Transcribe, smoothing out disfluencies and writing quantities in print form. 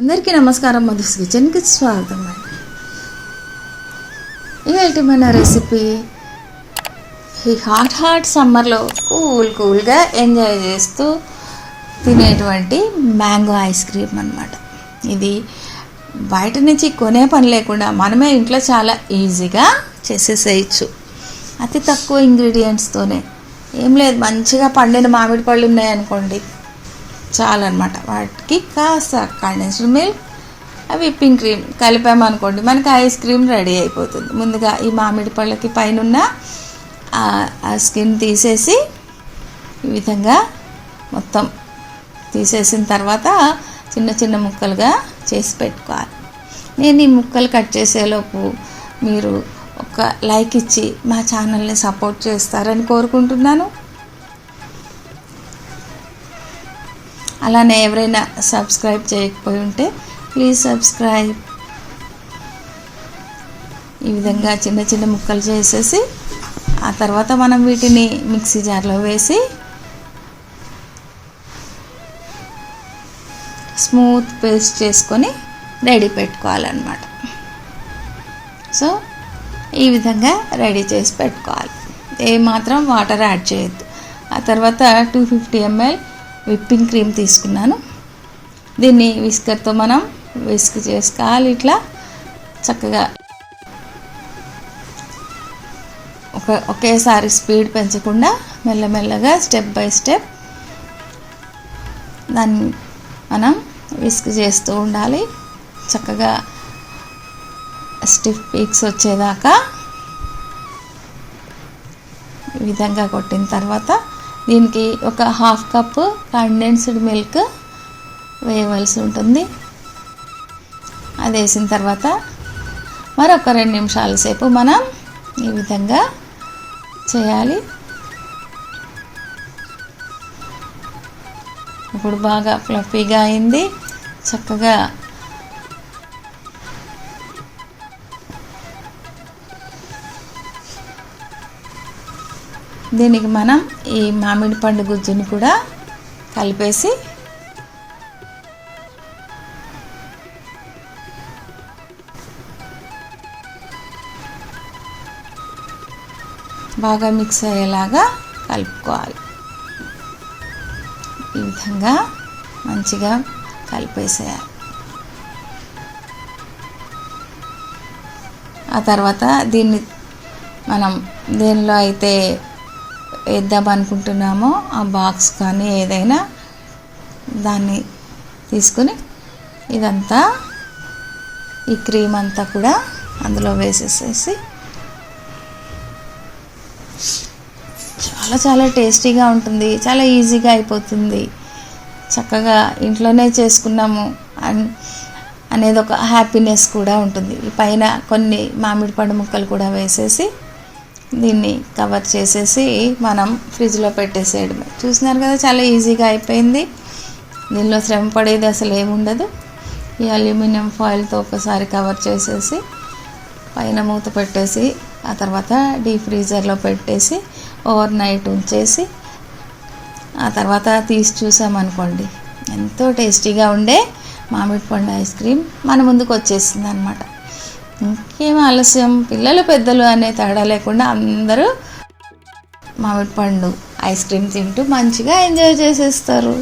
అందరికీ నమస్కారం. మధుస్ కిచెన్కి స్వాగతం అండి. ఇవాళ మన రెసిపీ ఈ హాట్ సమ్మర్లో కూల్గా ఎంజాయ్ చేస్తూ తినేటువంటి మ్యాంగో ఐస్ క్రీమ్ అన్నమాట. ఇది బయట నుంచి కొనే పని లేకుండా మనమే ఇంట్లో చాలా ఈజీగా చేసేసేయచ్చు. అతి తక్కువ ఇంగ్రీడియంట్స్తోనే. ఏం లేదు, మంచిగా పండిన మామిడి పళ్ళు ఉన్నాయనుకోండి చాలన్నమాట. వాటికి కాస్త కండెన్స్డ్ మిల్క్, విప్పింగ్ క్రీమ్ కలిపామనుకోండి మనకి ఐస్ క్రీమ్ రెడీ అయిపోతుంది. ముందుగా ఈ మామిడి పళ్ళకి పైన ఆ స్కిన్ తీసేసి ఈ విధంగా మొత్తం తీసేసిన తర్వాత చిన్న చిన్న ముక్కలుగా చేసి పెట్టుకోవాలి. నేను ఈ ముక్కలు కట్ చేసేలోపు మీరు ఒక లైక్ ఇచ్చి మా ఛానల్ని సపోర్ట్ చేస్తారని కోరుకుంటున్నాను. అలానే ఎవరైనా సబ్స్క్రైబ్ చేయకపోయి ఉంటే ప్లీజ్ సబ్స్క్రైబ్. ఈ విధంగా చిన్న చిన్న ముక్కలు చేసేసి ఆ తర్వాత మనం వీటిని మిక్సీ జార్లో వేసి స్మూత్ పేస్ట్ చేసుకొని రెడీ పెట్టుకోవాలన్నమాట. సో ఈ విధంగా రెడీ చేసి పెట్టుకోవాలి. ఏమాత్రం వాటర్ యాడ్ చేయొద్దు. ఆ తర్వాత 250 ml విప్పింగ్ క్రీమ్ తీసుకున్నాను. దీన్ని విస్కర్తో మనం విస్క్ చేసుకోవాలి. ఇట్లా చక్కగా ఒకేసారి స్పీడ్ పెంచకుండా మెల్లమెల్లగా స్టెప్ బై స్టెప్ దాన్ని మనం విస్క్ చేస్తూ ఉండాలి. చక్కగా స్టిఫ్ పీక్స్ వచ్చేదాకా ఈ విధంగా కొట్టిన తర్వాత దీనికి ఒక 1/2 కప్పు కండెన్స్డ్ మిల్క్ వేయవలసి ఉంటుంది. అది వేసిన తర్వాత మరొక 2 నిమిషాల సేపు మనం ఈ విధంగా చేయాలి. ఇప్పుడు బాగా ఫ్లఫీగా అయింది. చక్కగా దీనికి మనం ఈ మామిడి పండు గుజ్జుని కూడా కలిపేసి బాగా మిక్స్ అయ్యేలాగా కలుపుకోవాలి. ఈ విధంగా మంచిగా కలిపేసేయాలి. ఆ తర్వాత దీన్ని మనం దేనిలో అయితే వేద్దాం అనుకుంటున్నామో ఆ బాక్స్ కానీ ఏదైనా దాన్ని తీసుకుని ఇదంతా ఈ క్రీమ్ అంతా కూడా అందులో వేసేసేసి చాలా టేస్టీగా ఉంటుంది. చాలా ఈజీగా అయిపోతుంది. చక్కగా ఇంట్లోనే చేసుకున్నాము అనేది ఒక హ్యాపీనెస్ కూడా ఉంటుంది. పైన కొన్ని మామిడి పండు ముక్కలు కూడా వేసేసి దీన్ని కవర్ చేసేసి మనం ఫ్రిడ్జ్లో పెట్టేసేయడమే. చూస్తున్నారు కదా, చాలా ఈజీగా అయిపోయింది. దీనిలో శ్రమ పడేది అసలు ఏముండదు. ఈ అల్యూమినియం ఫాయిల్తో ఒకసారి కవర్ చేసేసి పైన మూత పెట్టేసి ఆ తర్వాత డీప్ ఫ్రీజర్లో పెట్టేసి ఓవర్ నైట్ ఉంచేసి ఆ తర్వాత తీసి చూసామనుకోండి ఎంతో టేస్టీగా ఉండే మామిడి పండు ఐస్ క్రీమ్ మన ముందుకు వచ్చేసింది అన్నమాట. ఇంకేం ఆలస్యం, పిల్లలు పెద్దలు అనే తేడా లేకుండా అందరూ మామిడి పండు ఐస్ క్రీమ్ తింటూ మంచిగా ఎంజాయ్ చేసేస్తారు.